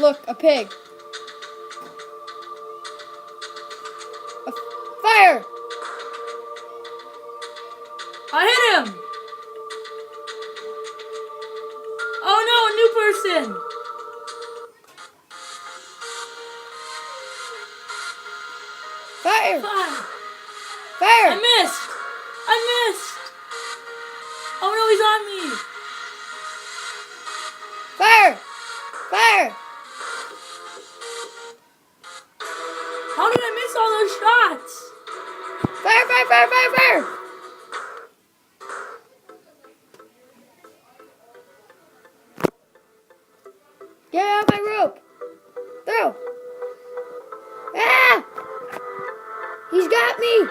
Look, a pig. Fire! I hit him! Oh no, a new person! Fire! Fire! Fire! I missed! I missed! Oh no, he's on me! Fire! Fire! How did I miss all those shots? Fire! Fire! Fire! Fire! Fire! Get out of my rope! Throw! Ah! He's got me!